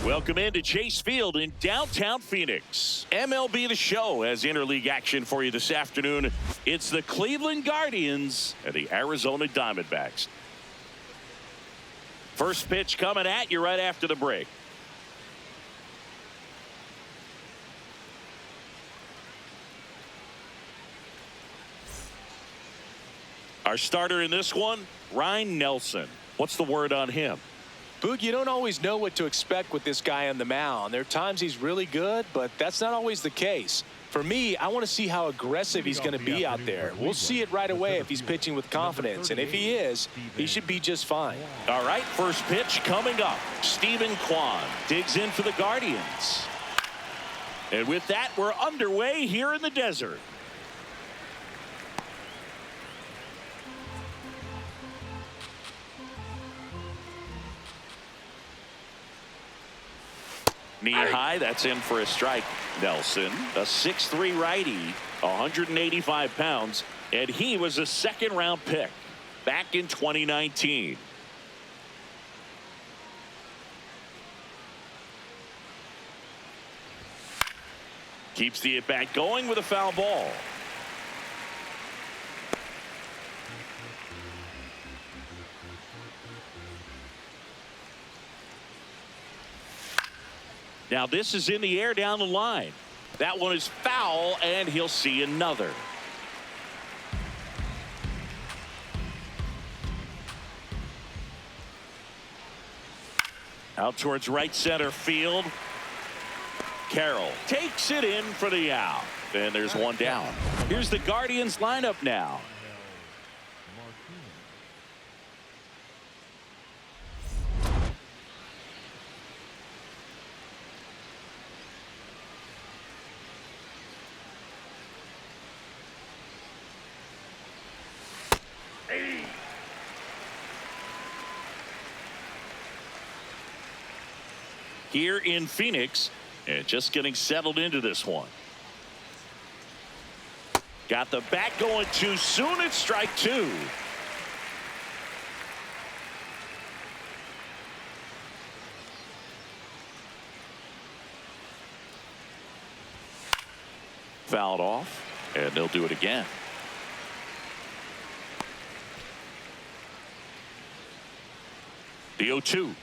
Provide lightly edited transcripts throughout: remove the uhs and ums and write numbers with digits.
Welcome into Chase Field in downtown Phoenix. MLB The Show has interleague action for you this afternoon. It's the Cleveland Guardians and the Arizona Diamondbacks. First pitch coming at you right after the break. Our starter in this one, Ryan Nelson. What's the word on him? Boog, you don't always know what to expect with this guy on the mound. There are times he's really good, but that's not always the case. For me, I want to see how aggressive he's going to be out there. We'll see it right away if he's pitching with confidence, and if he is, he should be just fine. All right, first pitch coming up. Steven Kwan digs in for the Guardians. And with that, we're underway here in the desert. Knee high, that's in for a strike. Nelson, a 6'3" righty, 185 pounds, and he was a second-round pick back in 2019. Keeps the at-bat going with a foul ball. Now this is in the air down the line. That one is foul, and he'll see another. Out towards right center field. Carroll takes it in for the out. And there's one down. Here's the Guardians lineup now. Here in Phoenix, and just getting settled into this one. Got the bat going too soon. It's strike two. Fouled off, and they'll do it again. The 0-2.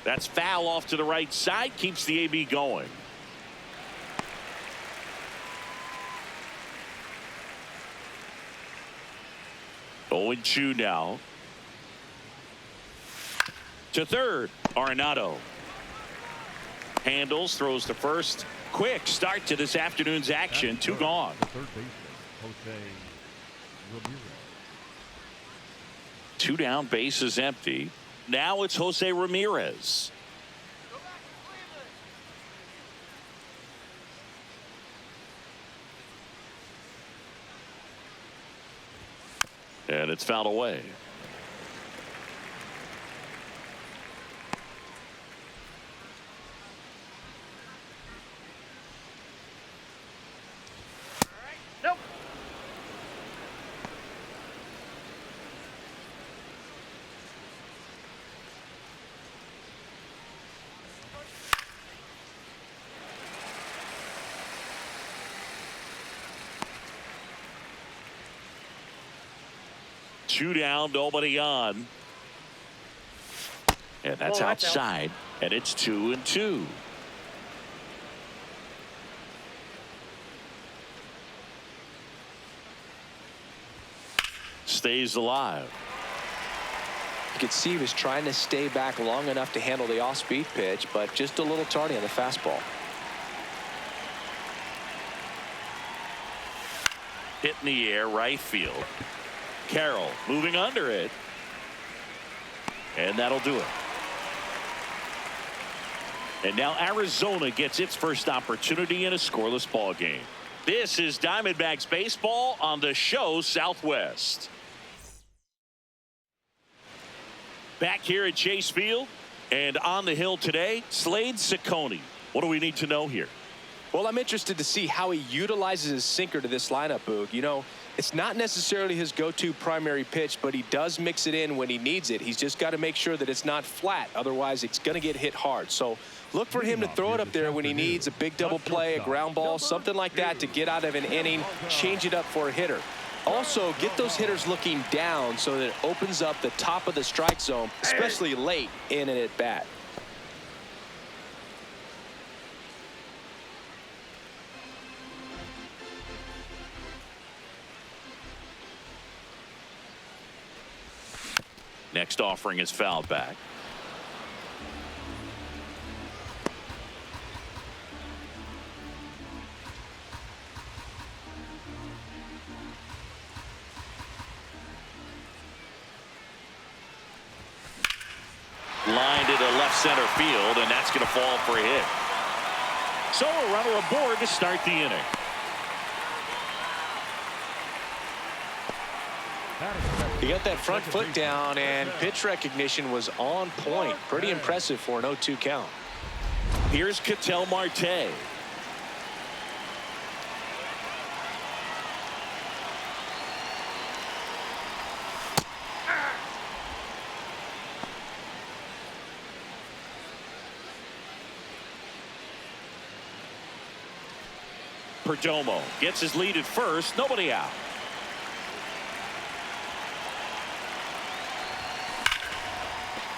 That's foul off to the right side. Keeps the AB going. Oh, 0-2 now. To third, Arenado. Handles, throws to first. Quick start to this afternoon's action. Two gone. Two down, bases empty. Now it's Jose Ramirez. And it's fouled away. Nope. Two down, nobody on. And that's outside. And it's 2-2. Stays alive. You could see he was trying to stay back long enough to handle the off-speed pitch, but just a little tardy on the fastball. Hit in the air, right field. Carroll moving under it. And that'll do it. And now Arizona gets its first opportunity in a scoreless ball game. This is Diamondbacks baseball on the show Southwest. Back here at Chase Field and on the hill today, Slade Ciccone. What do we need to know here? Well, I'm interested to see how he utilizes his sinker to this lineup, Boog. You know, It's not necessarily his go-to primary pitch, but he does mix it in when he needs it. He's just got to make sure that it's not flat. Otherwise, it's going to get hit hard. So look for him to throw it up there when he needs a big double play, a ground ball, something like that to get out of an inning, change it up for a hitter. Also, get those hitters looking down so that it opens up the top of the strike zone, especially late in an at-bat. Next offering is fouled back. Lined into left center field, and that's going to fall for a hit. So a runner aboard to start the inning. He got that front foot down, and pitch recognition was on point. Pretty impressive for an 0-2 count. Here's Ketel Marte. Perdomo gets his lead at first. Nobody out.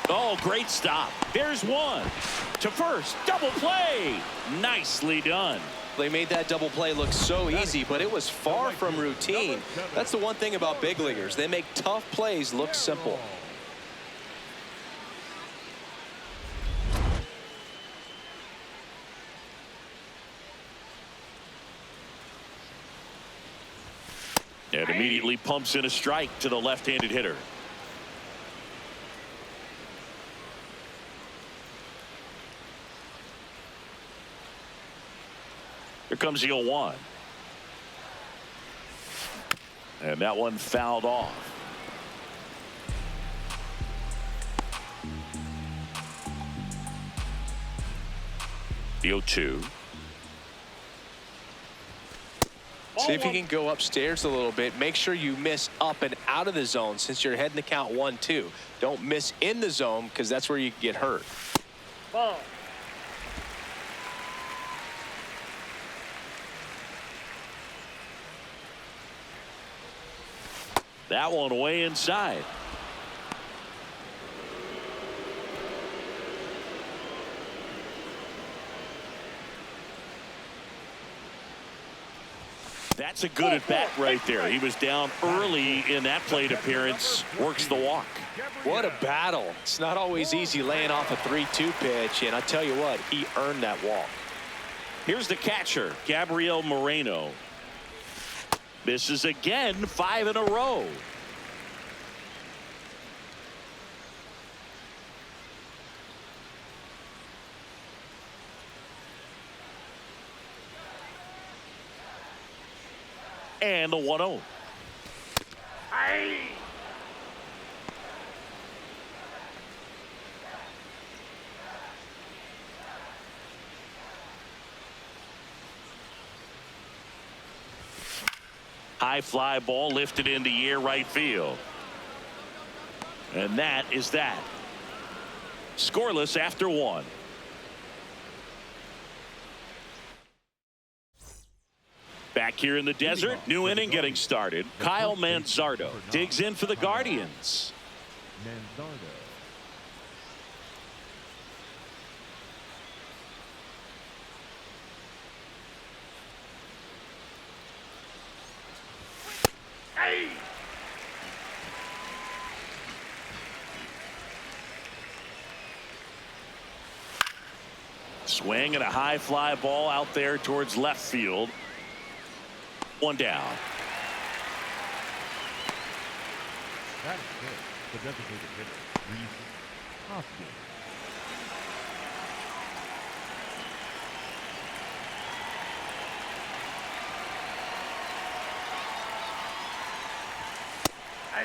Oh, great stop. There's one. To first. Double play. Nicely done. They made that double play look so easy, but it was far from routine. That's the one thing about big leaguers. They make tough plays look simple. And immediately pumps in a strike to the left-handed hitter. Here comes the 0-1. And that one fouled off. The 0-2. See if you can go upstairs a little bit. Make sure you miss up and out of the zone since you're heading to count 1-2. Don't miss in the zone because that's where you get hurt. Ball. That one way inside. That's a good at bat right there. He was down early in that plate appearance. Works the walk. What a battle. It's not always easy laying off a 3-2 pitch, and I tell you what, he earned that walk. Here's the catcher, Gabriel Moreno. Misses again, 5 in a row. And the 1-0. High fly ball lifted in the air right field. And that is that. Scoreless after 1. Back here in the desert, new inning getting started. Kyle Manzardo digs in for the Guardians. Swing and a high fly ball out there towards left field. One down. That is good. The designated hitter, Reese Hoskins.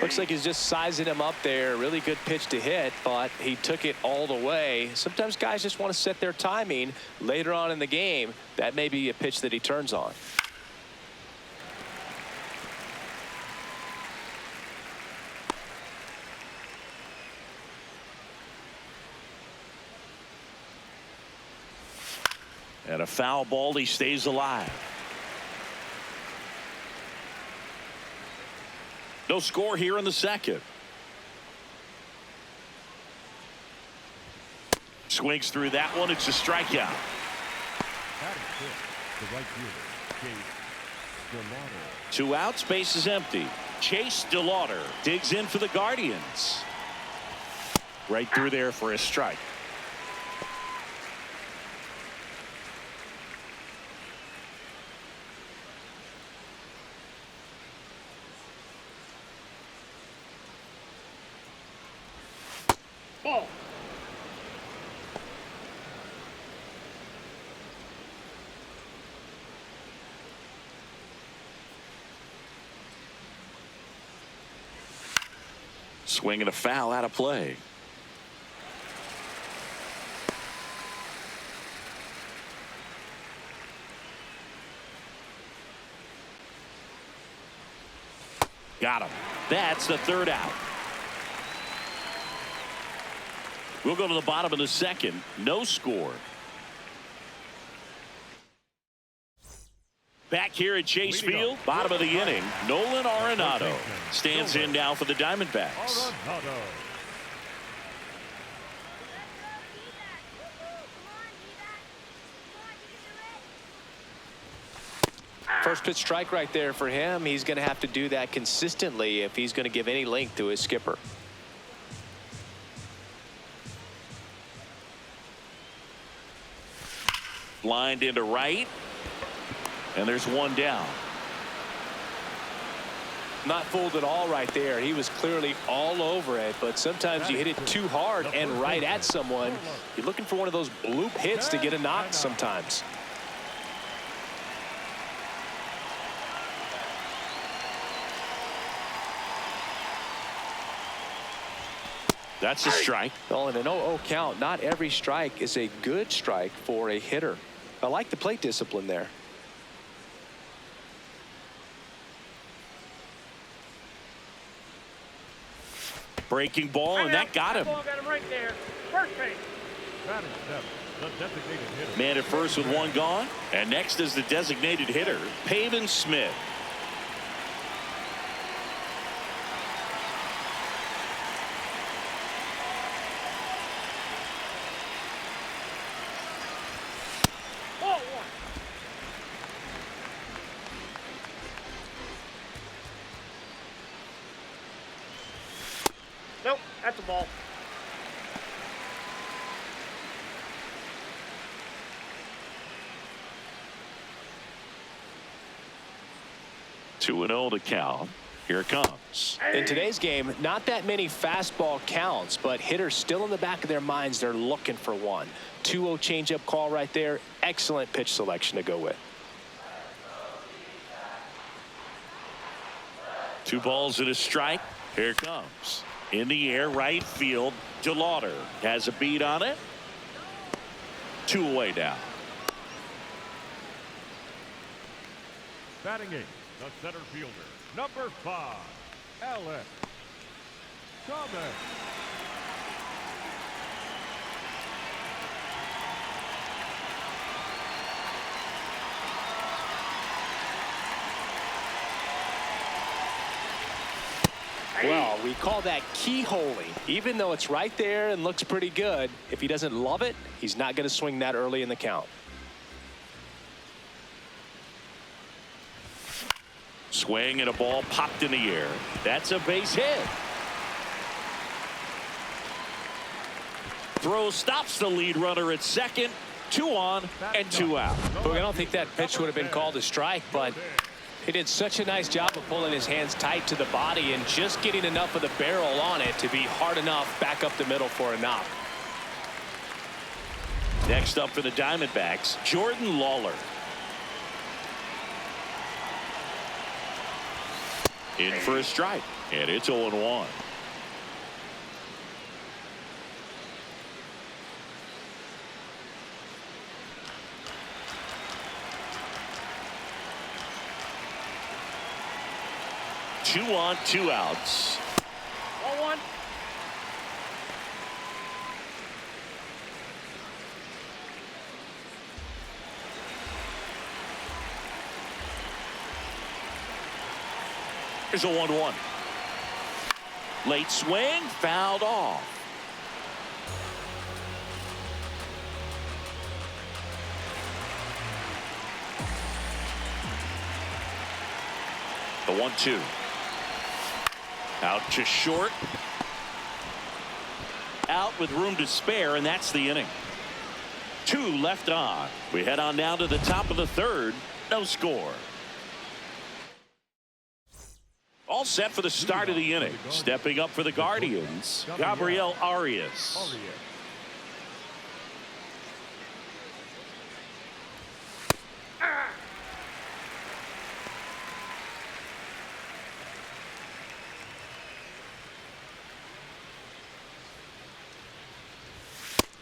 Looks like he's just sizing him up there. Really good pitch to hit, but he took it all the way. Sometimes guys just want to set their timing later on in the game. That may be a pitch that he turns on. And a foul ball. He stays alive. No score here in the second. Swings through that one. It's a strikeout. That is good. The right fielder, Chase DeLauder. 2 outs. Base is empty. Chase DeLauder digs in for the Guardians. Right through there for a strike. Ball. Swing and a foul out of play. Got him. That's the 3rd out. We'll go to the bottom of the second. No score. Back here at Chase Field, bottom of the inning, Nolan Arenado stands in now for the Diamondbacks. First pitch strike right there for him. He's going to have to do that consistently if he's going to give any length to his skipper. Lined into right. And there's one down. Not fooled at all right there. He was clearly all over it, but sometimes you hit it too hard and right at someone. You're looking for one of those bloop hits to get a knock sometimes. That's a strike. Well, in an 0-0 count, not every strike is a good strike for a hitter. I like the plate discipline there. Breaking ball, and that got him. Ball got him right there. First base. Batting 7, the designated hitter. Man at first with one gone. And next is the designated hitter, Pavin Smith. Ball 1. Nope, that's a ball. Two and 0 to count. Here it comes. In today's game, not that many fastball counts, but hitters still in the back of their minds, they're looking for one. 2-0 changeup call right there. Excellent pitch selection to go with. 2 balls and a strike. Here it comes. In the air, right field. DeLauder has a beat on it. 2 away now. Batting 8, the center fielder, number 5, LR2G33. Well, we call that keyholing. Even though it's right there and looks pretty good, if he doesn't love it, he's not going to swing that early in the count. Swing and a ball popped in the air. That's a base hit. Throw stops the lead runner at second. 2 on and 2 out. Look, I don't think that pitch would have been called a strike, but he did such a nice job of pulling his hands tight to the body and just getting enough of the barrel on it to be hard enough back up the middle for a knock. Next up for the Diamondbacks, Jordan Lawler. In for a strike, and it's 0-1. Two on, 2 outs. Ball 1. Here's a 1-1. Late swing, fouled off. The 1-2. Out to short. Out with room to spare, and that's the inning. 2 left on. We head on down to the top of the third. No score. All set for the start of the inning. Stepping up for the Guardians, Gabriel Arias.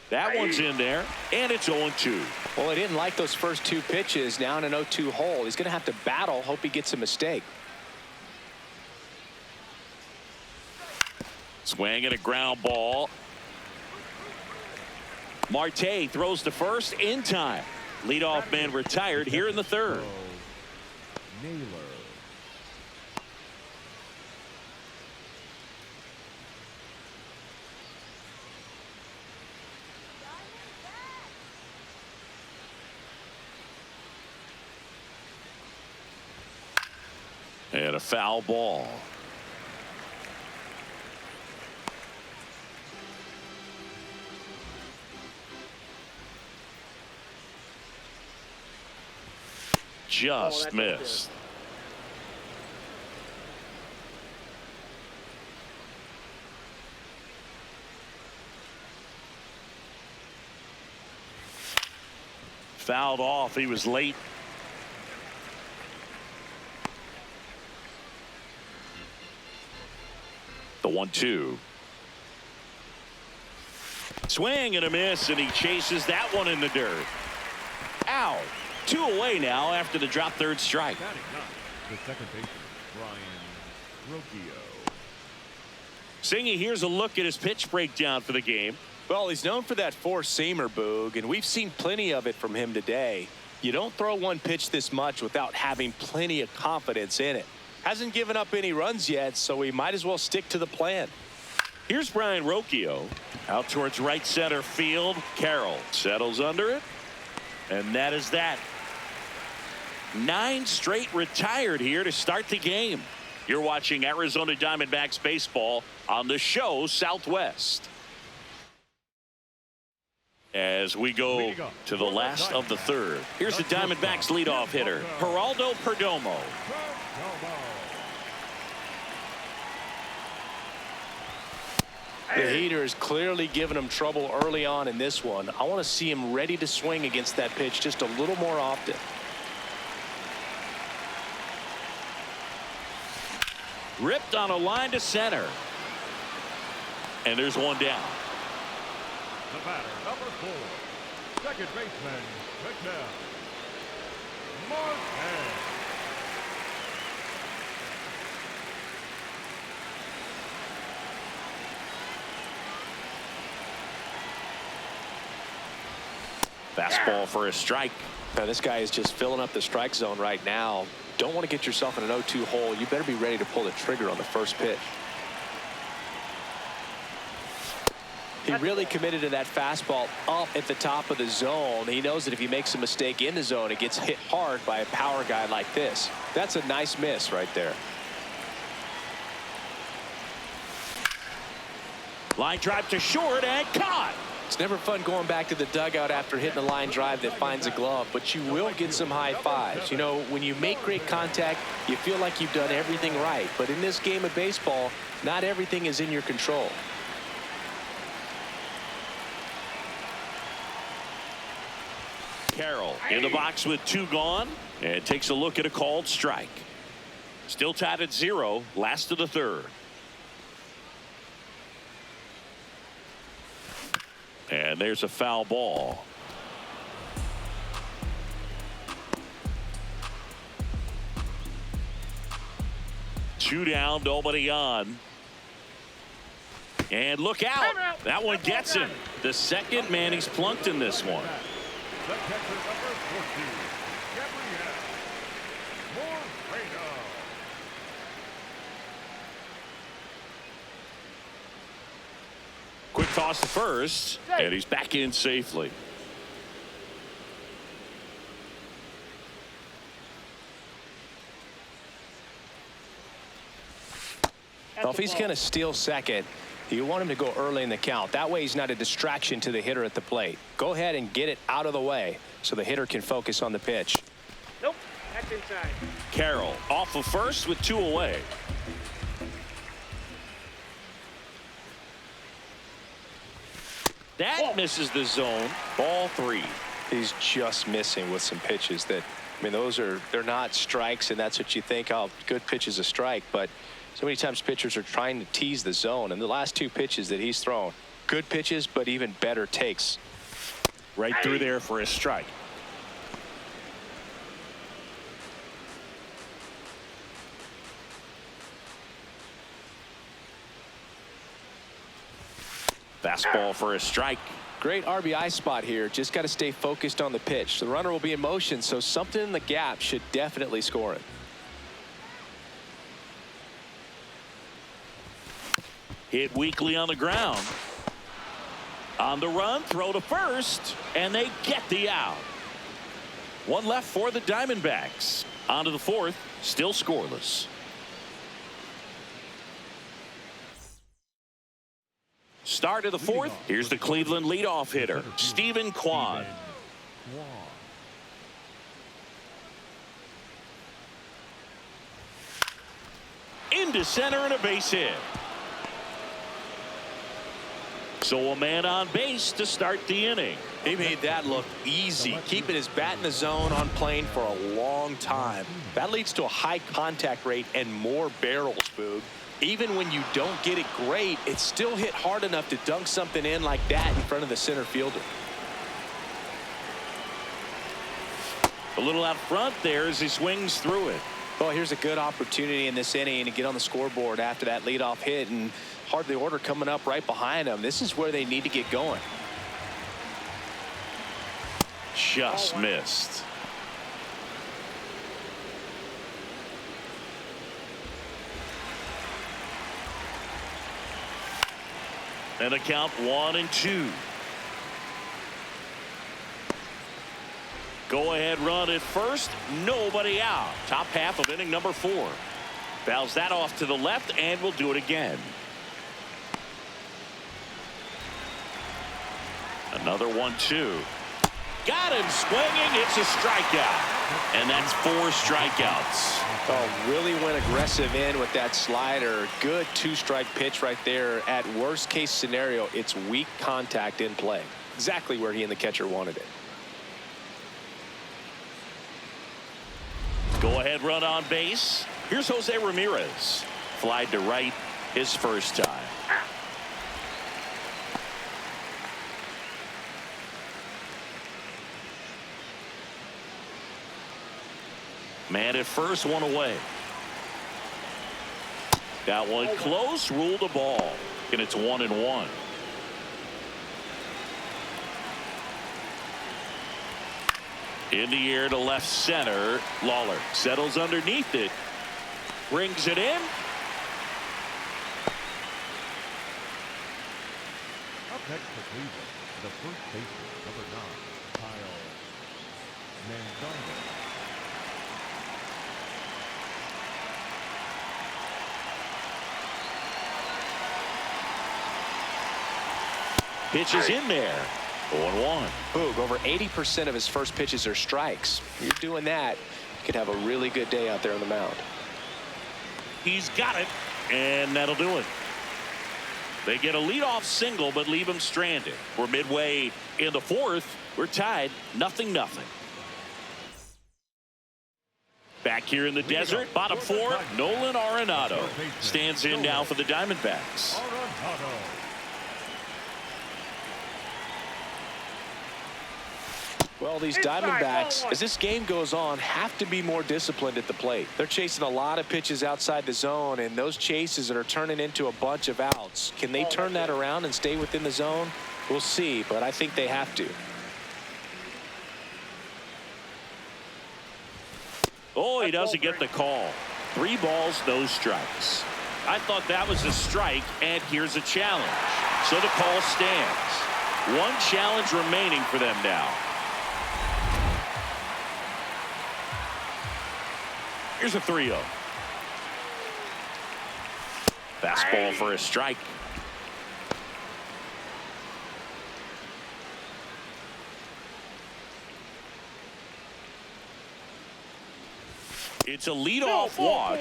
That one's in there, and it's 0-2. Well, he didn't like those first 2 pitches. Now in an 0-2 hole. He's going to have to battle, hope he gets a mistake. Swing and a ground ball. Marte throws to first in time. Leadoff man retired here in the third. Naylor. And a foul ball. Just missed. Fouled off. He was late. The 1-2. Swing and a miss, and he chases that one in the dirt. Out. 2 away now after the drop third strike. The second baseman, Brian Rocchio. Singy, here's a look at his pitch breakdown for the game. Well, he's known for that 4-seamer, Boog, and we've seen plenty of it from him today. You don't throw one pitch this much without having plenty of confidence in it. Hasn't given up any runs yet, so we might as well stick to the plan. Here's Brian Rocchio out towards right center field. Carroll settles under it, and that is that. 9 straight retired here to start the game. You're watching Arizona Diamondbacks baseball on the show Southwest. As we go to the last of the third. Here's the Diamondbacks leadoff hitter, Geraldo Perdomo. The heater is clearly giving him trouble early on in this one. I want to see him ready to swing against that pitch just a little more often. Ripped on a line to center. And there's one down. The batter, number 4, second baseman, Miguel Marquez. Fastball for a strike. Now, this guy is just filling up the strike zone right now. Don't want to get yourself in an 0-2 hole. You better be ready to pull the trigger on the first pitch. He really committed to that fastball up at the top of the zone. He knows that if he makes a mistake in the zone, it gets hit hard by a power guy like this. That's a nice miss right there. Line drive to short and caught. It's never fun going back to the dugout after hitting a line drive that finds a glove, but you will get some high fives. You know, when you make great contact, you feel like you've done everything right. But in this game of baseball, not everything is in your control. Carroll in the box with 2 gone and takes a look at a called strike. Still tied at 0, last of the third. And there's a foul ball. Two down, nobody on. And look out. That one gets him. The second man he's plunked in this one. The catcher, number 14, Gabriel Moreno. Quick toss to first, and he's back in safely. Well, if he's going to steal second, you want him to go early in the count. That way he's not a distraction to the hitter at the plate. Go ahead and get it out of the way so the hitter can focus on the pitch. Nope, that's inside. Carroll off of first with 2 away. That misses the zone. Ball 3. He's just missing with some pitches that, I mean, they're not strikes, and that's what you think, oh, good pitch is a strike. But so many times pitchers are trying to tease the zone, and the last 2 pitches that he's thrown, good pitches, but even better takes. Right through there for a strike. Fastball for a strike. Great RBI spot here. Just got to stay focused on the pitch. The runner will be in motion, so something in the gap should definitely score it. Hit weakly on the ground. On the run, throw to first, and they get the out. 1 left for the Diamondbacks. On to the 4th, still scoreless. Start of the 4th. Here's the Cleveland leadoff hitter, Stephen Kwan. Into center and a base hit. So a man on base to start the inning. He made that look easy, keeping his bat in the zone on plane for a long time. That leads to a high contact rate and more barrels, Boog. Even when you don't get it great, it's still hit hard enough to dunk something in like that in front of the center fielder. A little out front there as he swings through it. Well, here's a good opportunity in this inning to get on the scoreboard after that leadoff hit, and hardly order coming up right behind them. This is where they need to get going. Just missed. And a count 1-2. Go ahead run at first. Nobody out. Top half of inning number 4. Fouls that off to the left and will do it again. Another 1-2. Got him swinging. It's a strikeout. And that's 4 strikeouts. Oh, really went aggressive in with that slider. Good 2-strike pitch right there. At worst case scenario, it's weak contact in play. Exactly where he and the catcher wanted it. Go ahead run on base. Here's Jose Ramirez. Flied to right his first time. Man at first, 1 away. That one close, ruled a ball. And it's 1-1. In the air to left center. Lawler settles underneath it. Brings it in. Up next for Cleveland, the first baseman, number 9, Kyle Manzano. Pitches in there. 0-1. Boog, over 80% of his first pitches are strikes. You're doing that, you could have a really good day out there on the mound. He's got it, and that'll do it. They get a leadoff single, but leave him stranded. We're midway in the 4th. We're tied 0-0. Back here in the desert, bottom 4, Nolan Arenado stands in now for the Diamondbacks. Well, these Diamondbacks, as this game goes on, have to be more disciplined at the plate. They're chasing a lot of pitches outside the zone, and those chases that are turning into a bunch of outs. Can they turn that around and stay within the zone? We'll see, but I think they have to. Oh, he doesn't get the call. 3 balls, no strikes. I thought that was a strike, and here's a challenge. So the call stands. One challenge remaining for them now. Here's a 3-0. Fastball for a strike. It's a leadoff walk,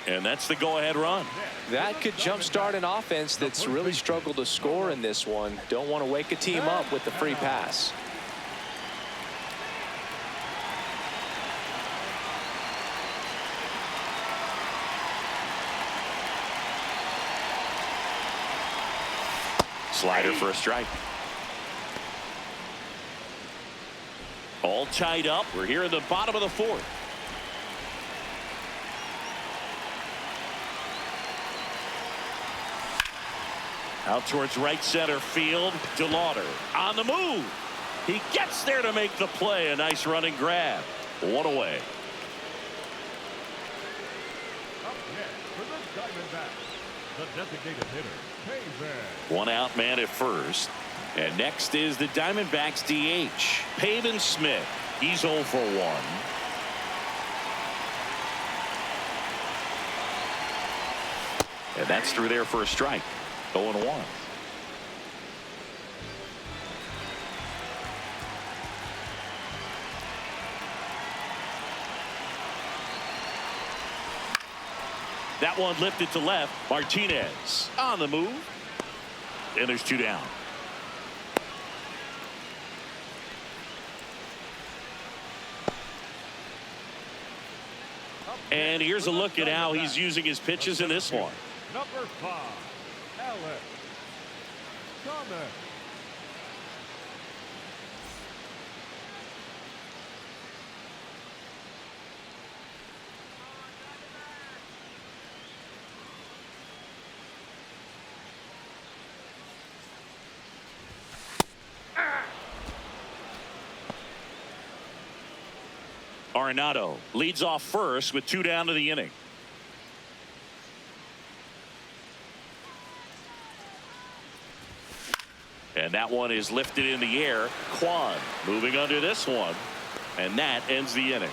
and that's the go-ahead run. That could jumpstart an offense that's really struggled to score in this one. Don't want to wake a team up with the free pass. Slider for a strike. All tied up. We're here in the bottom of the fourth. Out towards right center field. DeLauder on the move. He gets there to make the play. A nice running grab. One away. Up next for the Diamondbacks, the designated hitter, Pavin. One out man at first. And next is the Diamondbacks DH, Pavin Smith. He's 0 for 1. And that's through there for a strike. 0-1. That one lifted to left. Martinez on the move. And there's 2 down. And here's a look at how he's using his pitches in this one. Number 5, Alex Thomas. Arenado leads off first with 2 down to the inning. And that one is lifted in the air. Kwan moving under this one. And that ends the inning.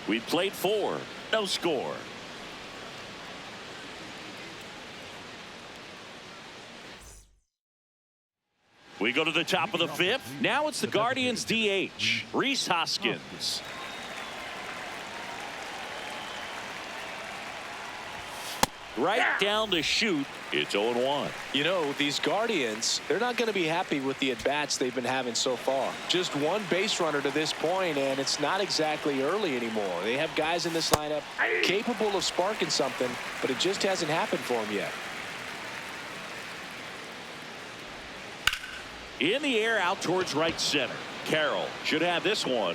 We played 4. No score. We go to the top of the 5th. Now it's the Guardians DH, Rhys Hoskins. Right down the chute. It's 0-1. You know, these Guardians, they're not going to be happy with the at-bats they've been having so far. Just one base runner to this point, and it's not exactly early anymore. They have guys in this lineup capable of sparking something, but it just hasn't happened for them yet. In the air out towards right center. Carroll should have this one.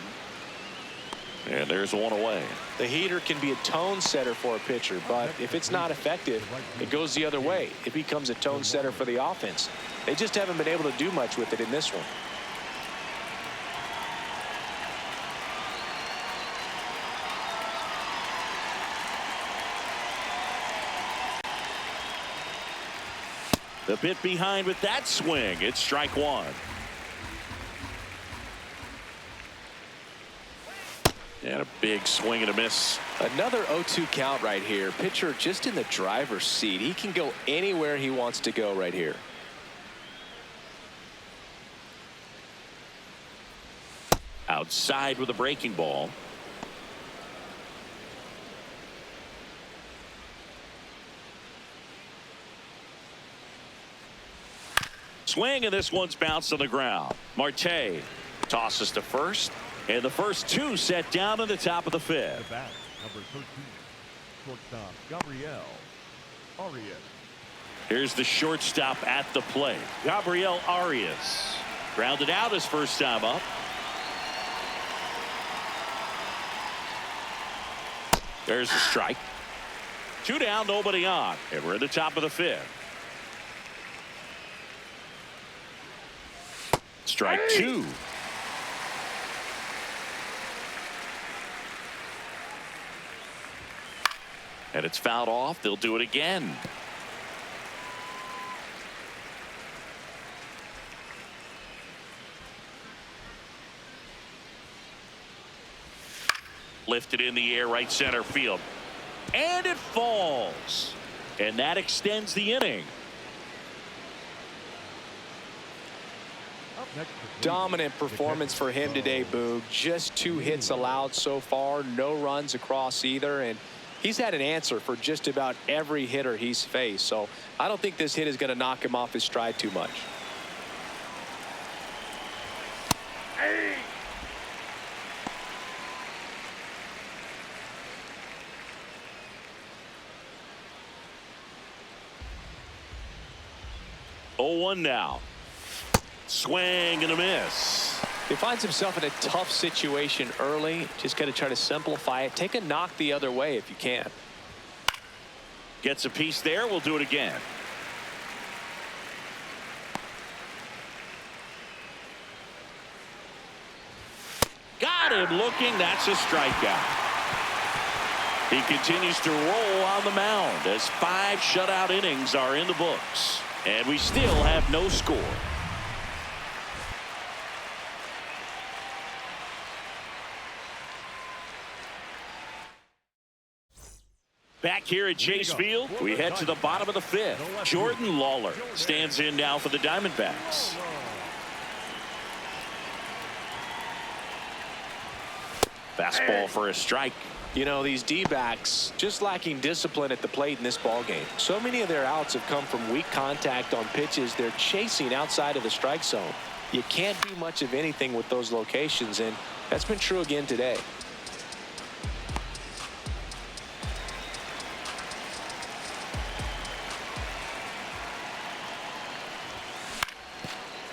And there's one away. The heater can be a tone setter for a pitcher, but if it's not effective, it goes the other way. It becomes a tone setter for the offense. They just haven't been able to do much with it in this one. The bit behind with that swing. It's strike 1. And a big swing and a miss. Another 0-2 count right here. Pitcher just in the driver's seat. He can go anywhere he wants to go right here. Outside with a breaking ball. Swing, and this one's bounced on the ground. Marte tosses to first, and the first 2 set down in the top of the 5th. The bat, number 13, shortstop Gabriel Arias. Here's the shortstop at the plate, Gabriel Arias. Grounded out his first time up. There's a strike. 2 down, nobody on, and we're at the top of the 5th. Strike 2. And it's fouled off. They'll do it again. Lifted in the air, right center field. And it falls. And that extends the inning. Up next for Dominant Cleveland, performance for him today, Boog. Just 2 hits allowed so far, no runs across either, and he's had an answer for just about every hitter he's faced. So I don't think this hit is going to knock him off his stride too much. Hey! Oh, 1 now. Swing and a miss. He finds himself in a tough situation early. Just got to try to simplify it. Take a knock the other way if you can. Gets a piece there. We'll do it again. Got him looking. That's a strikeout. He continues to roll on the mound as 5 shutout innings are in the books. And we still have no score. Back here at Chase Field, we head to the bottom of the 5th. Jordan Lawler stands in now for the Diamondbacks. Fastball for a strike. You know, these D-backs just lacking discipline at the plate in this ballgame. So many of their outs have come from weak contact on pitches they're chasing outside of the strike zone. You can't do much of anything with those locations, and that's been true again today.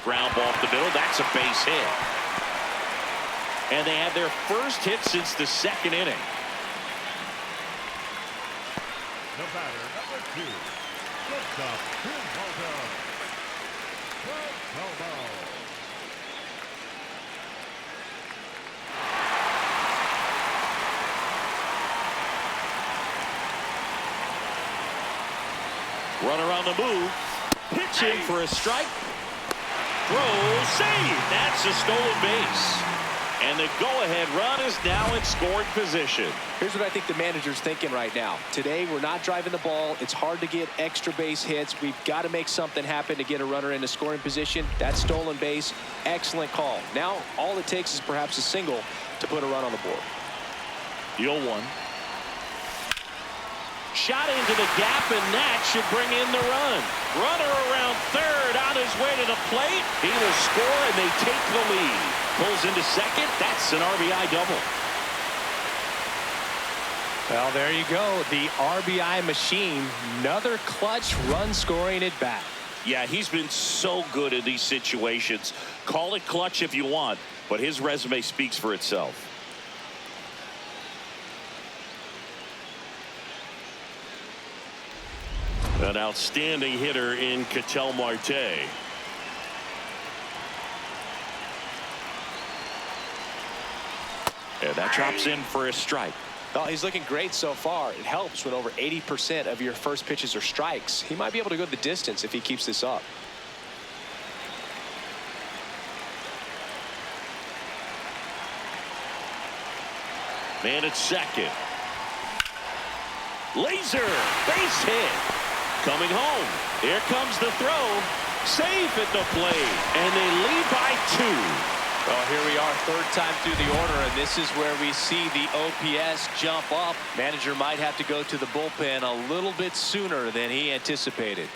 Ground ball up the middle. That's a base hit. And they have their first hit since the 2nd inning. The batter, number 2, shortstop, Quintaldo. Runner on the move. Pitching for a strike. Throw, save. That's a stolen base. And the go-ahead run is now in scoring position. Here's what I think the manager's thinking right now. Today, we're not driving the ball. It's hard to get extra base hits. We've got to make something happen to get a runner into scoring position. That stolen base, excellent call. Now, all it takes is perhaps a single to put a run on the board. The 0-1. Shot into the gap, and that should bring in the run. Runner around third on his way to the plate. He will score, and they take the lead. Pulls into second. That's an RBI double. Well, there you go. The RBI machine. Another clutch run scoring at bat. Yeah, he's been so good in these situations. Call it clutch if you want, but his resume speaks for itself. An outstanding hitter in Ketel Marte. And that drops in for a strike. Well, he's looking great so far. It helps when over 80% of your first pitches are strikes. He might be able to go the distance if he keeps this up. Man at second. Laser base hit. Coming home. Here comes the throw. Safe at the plate. And they lead by 2. Well, here we are, 3rd time through the order, and this is where we see the OPS jump up. Manager might have to go to the bullpen a little bit sooner than he anticipated.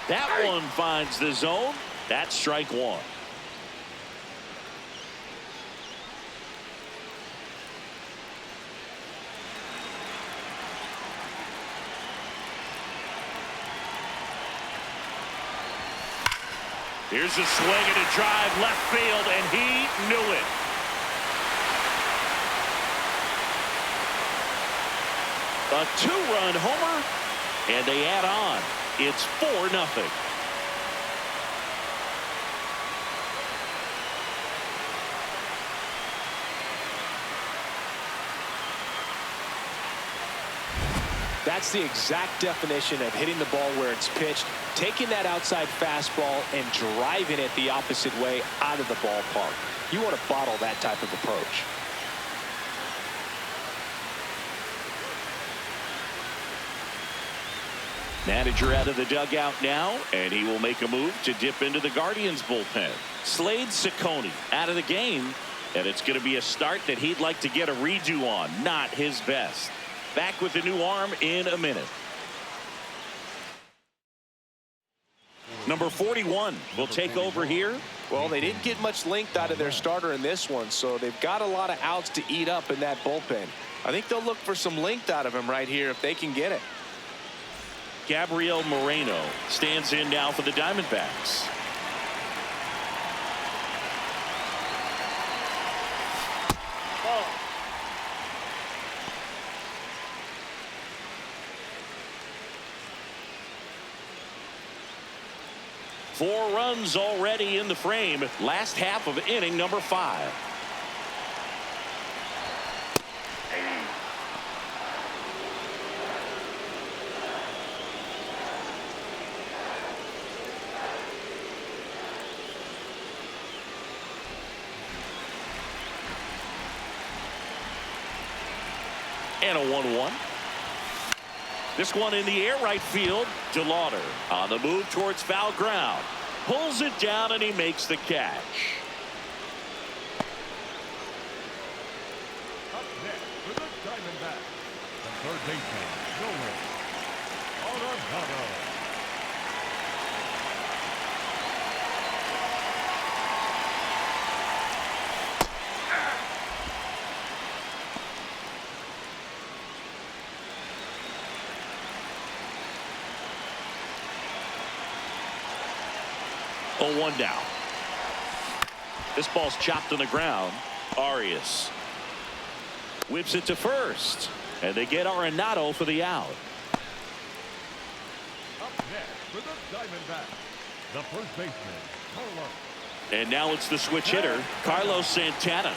That one finds the zone. That's strike 1. Here's a swing and a drive left field, and he knew it. A 2-run homer, and they add on. It's 4-0. That's the exact definition of hitting the ball where it's pitched, taking that outside fastball and driving it the opposite way out of the ballpark. You want to bottle that type of approach. Manager out of the dugout now, and he will make a move to dip into the Guardians bullpen. Slade Ciccone out of the game, and it's going to be a start that he'd like to get a redo on. Not his best. Back with the new arm in a minute. Number 41 will take over here. Well, they didn't get much length out of their starter in this one, so they've got a lot of outs to eat up in that bullpen. I think they'll look for some length out of him right here if they can get it. Gabriel Moreno stands in now for the Diamondbacks. Four runs already in the frame. Last half of inning number 5. And a 1-1. This one in the air right field. DeLauder on the move towards foul ground. Pulls it down and he makes the catch. Up next for the Diamondbacks, the third baseman, Nolan Arenado. Oh, 1 down. This ball's chopped on the ground. Arias whips it to first, and they get Arenado for the out. Up next for the Diamondbacks, the first baseman, Carlos. And now it's the switch hitter, Carlos Santana.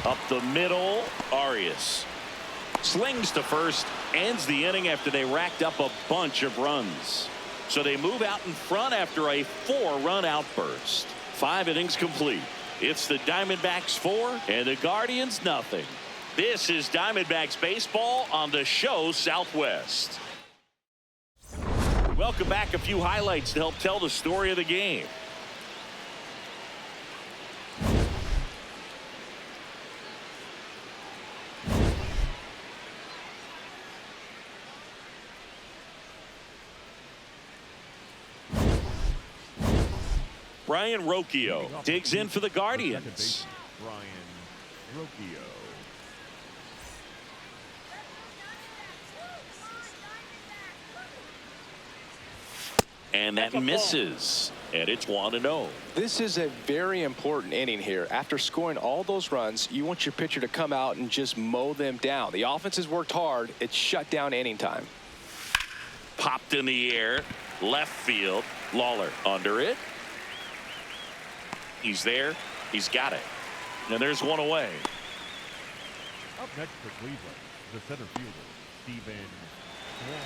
Up the middle, Arias slings to first, ends the inning after they racked up a bunch of runs. So they move out in front after a 4-run outburst. 5 innings complete. It's the Diamondbacks 4 and the Guardians nothing. This is Diamondbacks baseball on the show Southwest. Welcome back. A few highlights to help tell the story of the game. Brian Rocchio digs in for the Guardians. Brian Rocchio. And that misses. And it's 1-0. This is a very important inning here. After scoring all those runs, you want your pitcher to come out and just mow them down. The offense has worked hard. It's shut down inning time. Popped in the air. Left field. Lawler under it. He's there. He's got it. And there's one away. Up next for Cleveland, the center fielder, Steven Swan.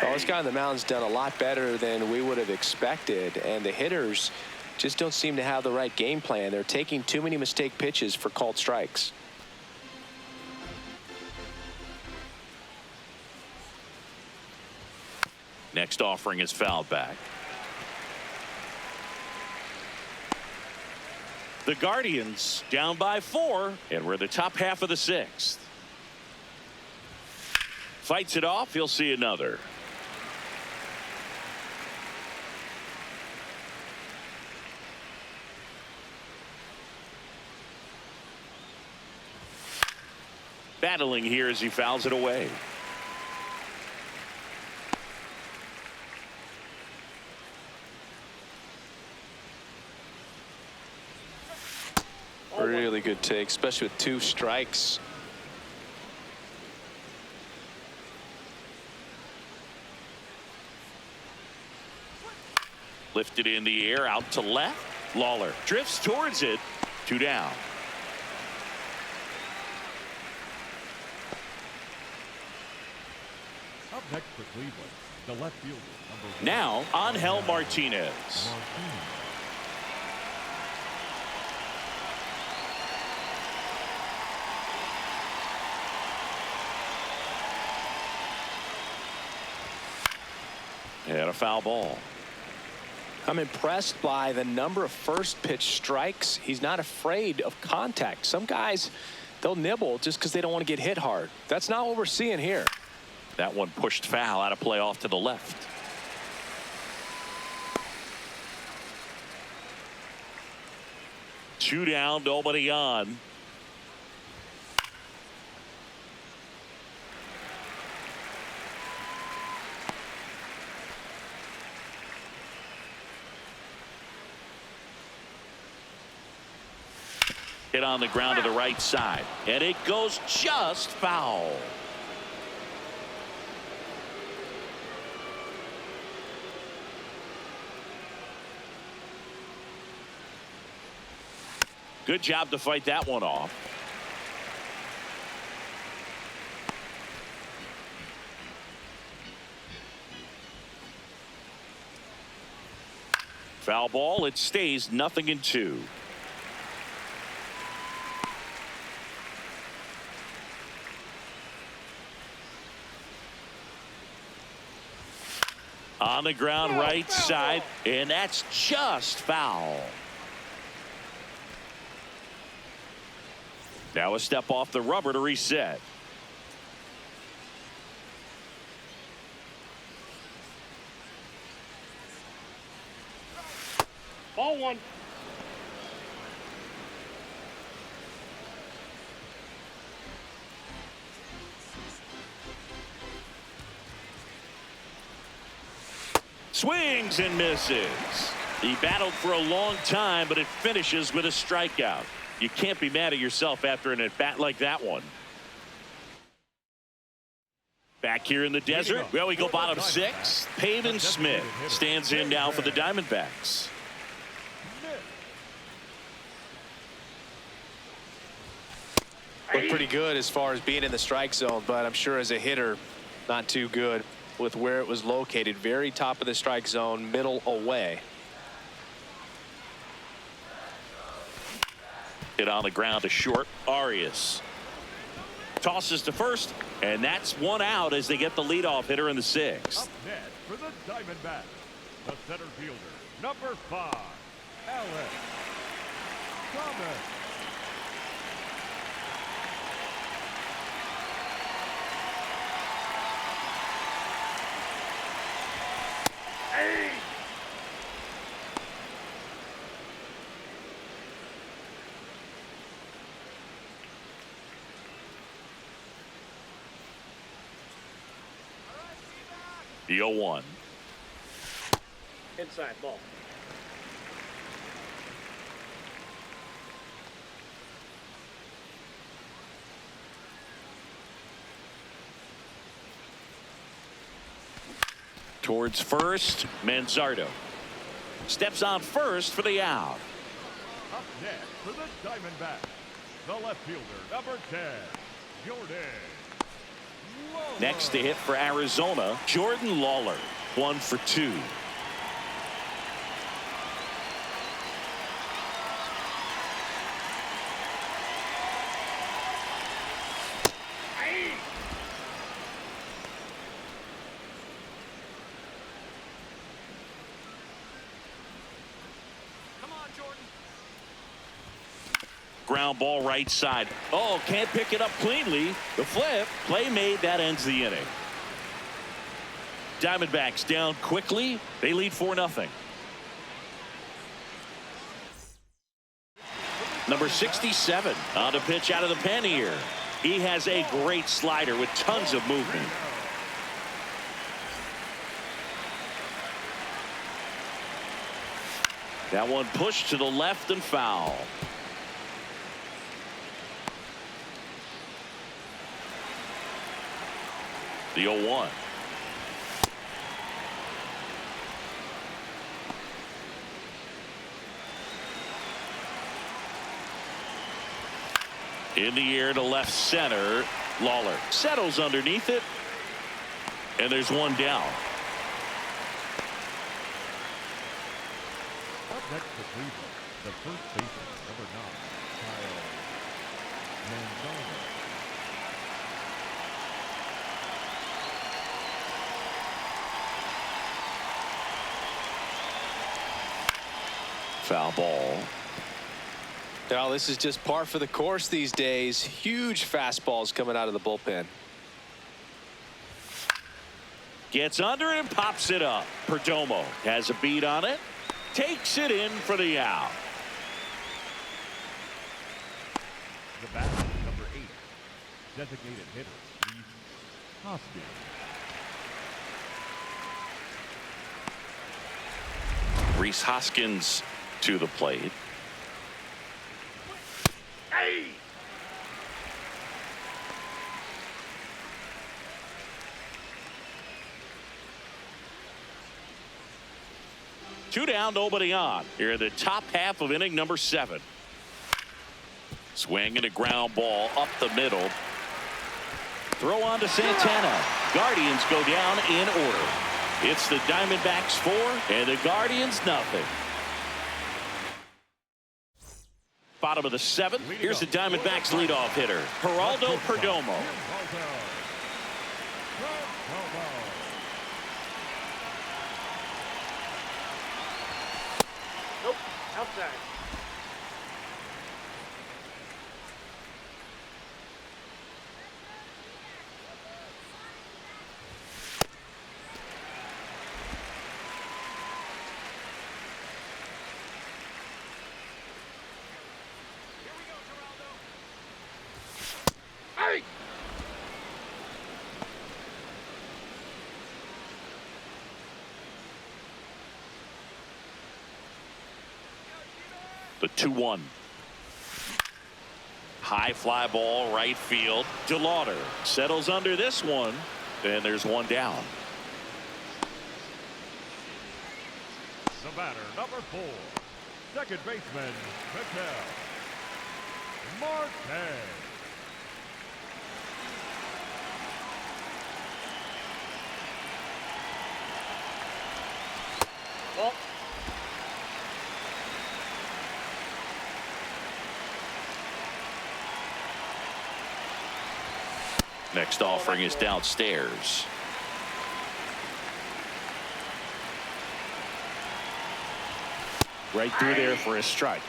Well, this guy on the mound's done a lot better than we would have expected, and the hitters just don't seem to have the right game plan. They're taking too many mistake pitches for called strikes. Next offering is fouled back. The Guardians down by 4, and we're the top half of the 6th. Fights it off. He'll see another. Battling here as he fouls it away. Really good take, especially with 2 strikes. Lifted in the air, out to left. Lawler drifts towards it. 2 down. Up next for Cleveland, the left fielder, number 1. Now, Angel Martinez. And a foul ball. I'm impressed by the number of first pitch strikes. He's not afraid of contact. Some guys, they'll nibble just because they don't want to get hit hard. That's not what we're seeing here. That one pushed foul, out of play off to the left. Two down, nobody on. Hit on the ground to the right side, and it goes just foul. Good job to fight that one off. Foul ball. It stays 0-2. On the ground, right side, and that's just foul. Now a step off the rubber to reset. Ball 1. Swings and misses. He battled for a long time, but it finishes with a strikeout. You can't be mad at yourself after an at-bat like that one. Back here in the desert, well, we go bottom 6. Pavin Smith stands in now for the Diamondbacks. Looked pretty good as far as being in the strike zone, but I'm sure as a hitter, not too good with where it was located. Very top of the strike zone, middle away. Hit on the ground to short. Arias tosses to first, and that's one out as they get the leadoff hitter in the 6th. Up next for the Diamondbacks, the center fielder, number 5, Alex Thomas. Hey. The 0-1. Inside ball. Towards first, Manzardo steps on first for the out. Up next for the Diamondbacks, the left fielder, number 10, Jordan. Next to hit for Arizona, Jordan Lawler, 1 for 2. Ground ball right side. Oh, can't pick it up cleanly. The flip, play made, that ends the inning. Diamondbacks down quickly. They lead 4-0. Number 67 on the pitch out of the pen here. He has a great slider with tons of movement. That one pushed to the left and foul. The 0-1. In the air to left center. Lawler settles underneath it. And there's one down. Up next for Cleveland, the first baseman, number 9, Kyle Manzano. Foul ball. Now, this is just par for the course these days. Huge fastballs coming out of the bullpen. Gets under it and pops it up. Perdomo has a beat on it. Takes it in for the out. The batter, number 8, designated hitter, Reese Hoskins. Reese Hoskins to the plate. Hey! Two down, nobody on. Here in the top half of inning number 7. Swing and a ground ball up the middle. Throw on to Santana. Guardians go down in order. It's the Diamondbacks 4 and the Guardians nothing. Bottom of the 7th. Here's the Diamondbacks leadoff hitter, Geraldo Perdomo. Nope. Outside. Hey! The 2-1. High fly ball right field. DeLauder settles under this one. And there's one down. The batter, number 4, second baseman, Miguel Marquez. Well, Next offering is downstairs. Right through there for a strike.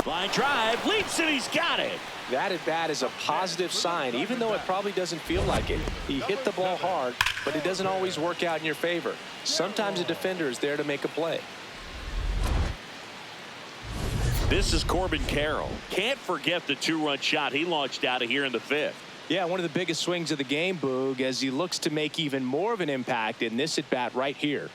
Line drive, leaps and he's got it. That at bat is a positive sign, even though it probably doesn't feel like it. He hit the ball hard, but it doesn't always work out in your favor. Sometimes a defender is there to make a play. This is Corbin Carroll. Can't forget the 2-run shot he launched out of here in the 5th. Yeah, one of the biggest swings of the game, Boog, as he looks to make even more of an impact in this at bat right here.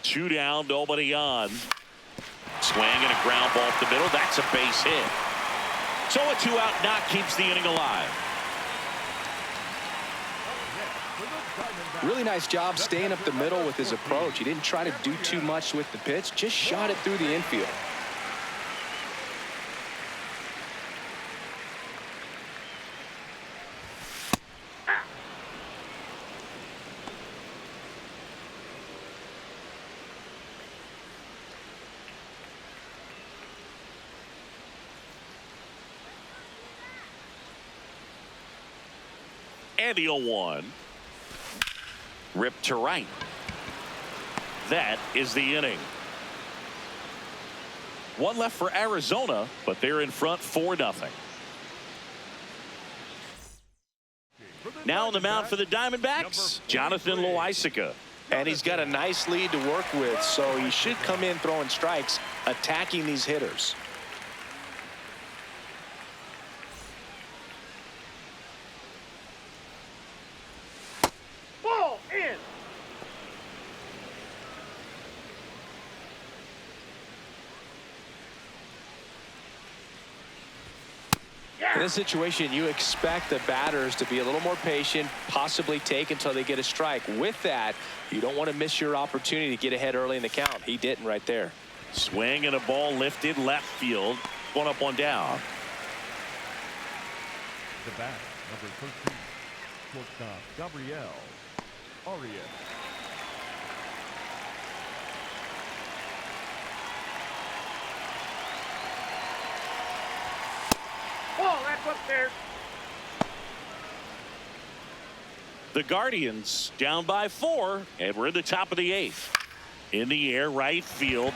Two down, nobody on. Swing and a ground ball up the middle. That's a base hit. So a 2-out knock keeps the inning alive. Really nice job staying up the middle with his approach. He didn't try to do too much with the pitch, just shot it through the infield. And the 0-1. Ripped to right. That is the inning. One left for Arizona, but they're in front 4-0. Now on the mound for the Diamondbacks, Jonathan Loaisiga. And he's got a nice lead to work with, so he should come in throwing strikes, attacking these hitters. Ball in. In this situation, you expect the batters to be a little more patient, possibly take until they get a strike. With that, you don't want to miss your opportunity to get ahead early in the count. He didn't right there. Swing and a ball lifted left field. One up, one down. The bat, number 13, shortstop Gabriel Arias. Ball, that's upstairs. The Guardians down by 4, and we're in the top of the 8th. In the air, right field,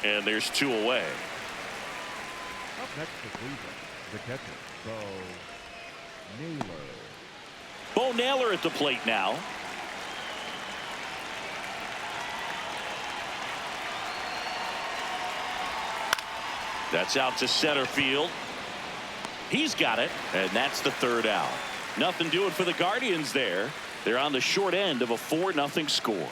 and there's 2 away. Up next for Cleveland, the catcher, Bo Naylor. Bo Naylor at the plate now. That's out to center field. He's got it, and that's the 3rd out. Nothing doing for the Guardians there. They're on the short end of a 4-0 score.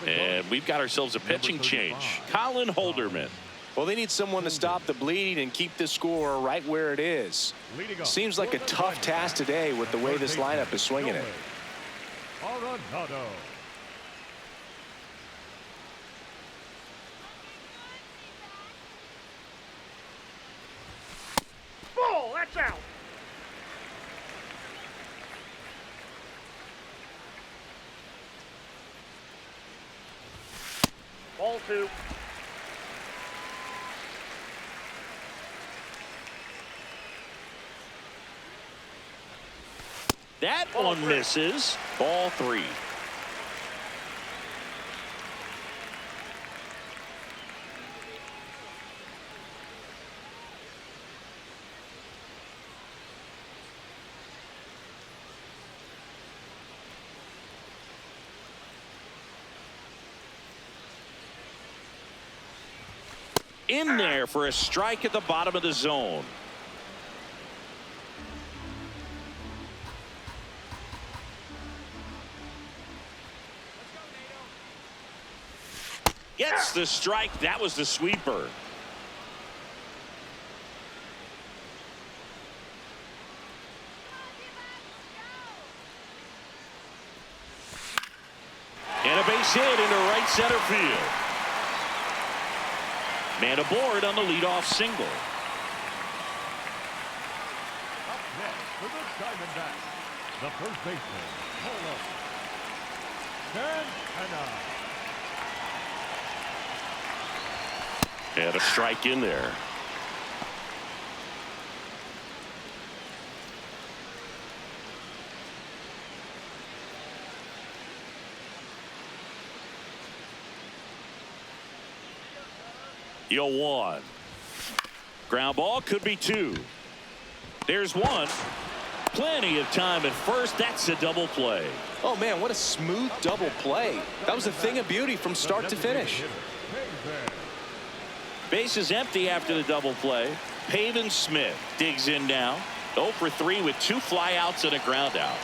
And we've got ourselves a pitching change. Colin Holderman. Well, they need someone to stop the bleeding and keep the score right where it is. Seems like a tough task today with the way this lineup is swinging it. Arenado. Ball, that's out. Ball 2. That one misses. Ball 3. In there for a strike at the bottom of the zone. Gets the strike. That was the sweeper. And a base hit into right center field. Man aboard on the leadoff single. Up next for the Diamondbacks, the first baseman, Polo Santana. And a strike in there. Yo, 1. Ground ball, could be 2. There's 1. Plenty of time at first. That's a double play. Oh, man, what a smooth double play. That was a thing of beauty from start to finish. Base is empty after the double play. Pavin Smith digs in now. 0 for 3 with 2 flyouts and a ground out.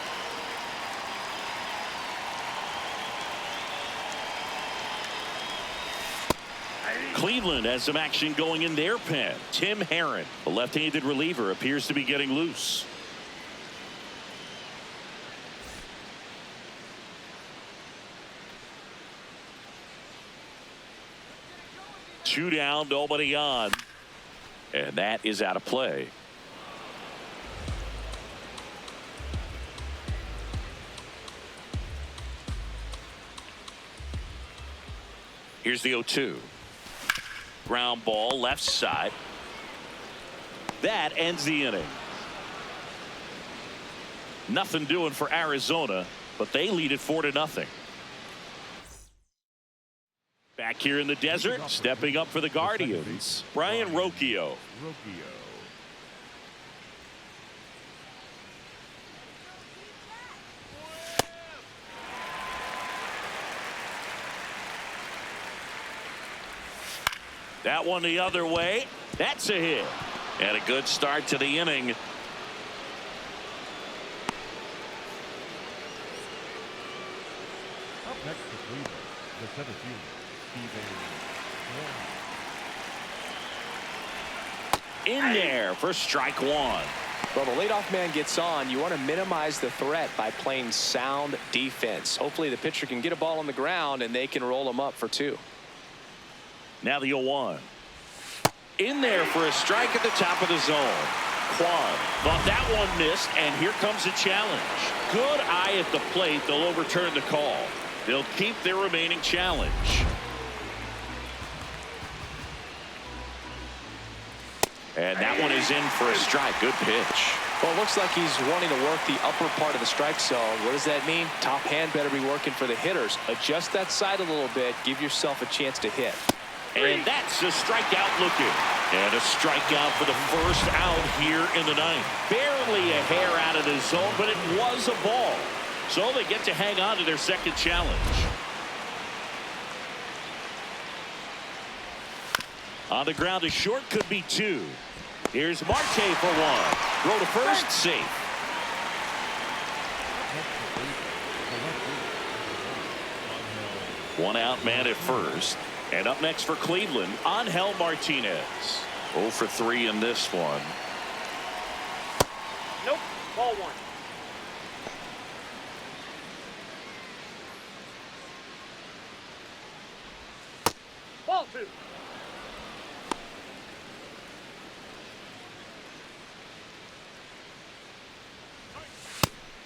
Cleveland has some action going in their pen. Tim Herron, a left-handed reliever, appears to be getting loose. Two down, nobody on. And that is out of play. Here's the 0-2. Ground ball left side. That ends the inning. Nothing doing for Arizona. but they lead it 4-0. Back here in the desert, stepping up for the Guardians, Brian Rocchio. That one the other way. That's a hit. And a good start to the inning. Up next to Cleveland, the center fielder, In there for strike one. Well, the leadoff man gets on. You want to minimize the threat by playing sound defense. Hopefully the pitcher can get a ball on the ground and they can roll him up for 2. Now the 0-1. In there for a strike at the top of the zone. Quan thought that one missed, and here comes a challenge. Good eye at the plate. They'll overturn the call. They'll keep their remaining challenge. And that one is in for a strike. Good pitch. Well, it looks like he's wanting to work the upper part of the strike zone. What does that mean? Top hand better be working for the hitters. Adjust that side a little bit. Give yourself a chance to hit. And that's a strikeout looking. And a strikeout for the first out here in the ninth. Barely a hair out of the zone, but it was a ball. So they get to hang on to their second challenge. On the ground to short, could be 2. Here's Marte for 1. Throw to first, safe. One out man at first. And up next for Cleveland, Angel Martinez. 0 for 3 in this one. Nope. Ball 1. Ball 2.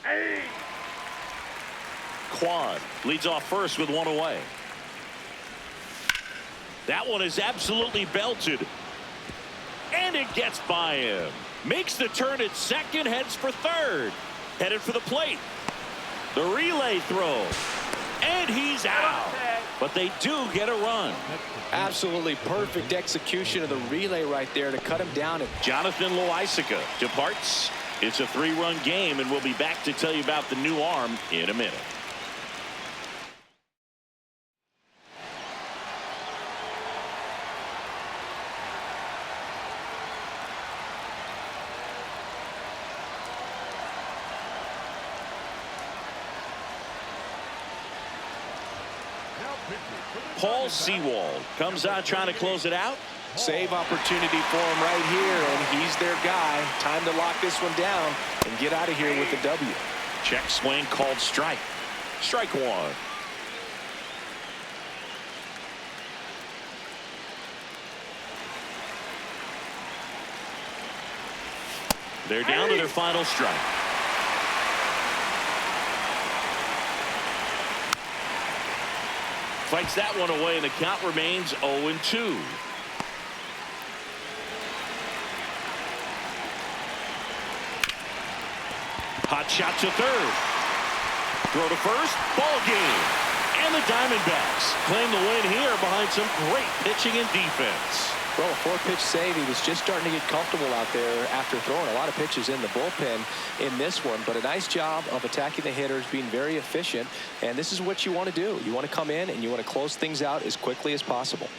Hey. Quan leads off first with 1 away. That one is absolutely belted. And it gets by him. Makes the turn at second, heads for third. Headed for the plate. The relay throw. And he's out. But they do get a run. Absolutely perfect execution of the relay right there to cut him down. Jonathan Loaisiga departs. It's a 3-run game, and we'll be back to tell you about the new arm in a minute. Paul Sewald comes out trying to close it out. Save opportunity for him right here, and he's their guy. Time to lock this one down and get out of here with the W. Check swing called strike. Strike 1. They're down to their final strike. Fights that one away, and the count remains 0-2. Hot shot to third. Throw to first. Ball game. And the Diamondbacks claim the win here behind some great pitching and defense. Well, a 4-pitch save. He was just starting to get comfortable out there after throwing a lot of pitches in the bullpen in this one. But a nice job of attacking the hitters, being very efficient. And this is what you want to do. You want to come in and you want to close things out as quickly as possible.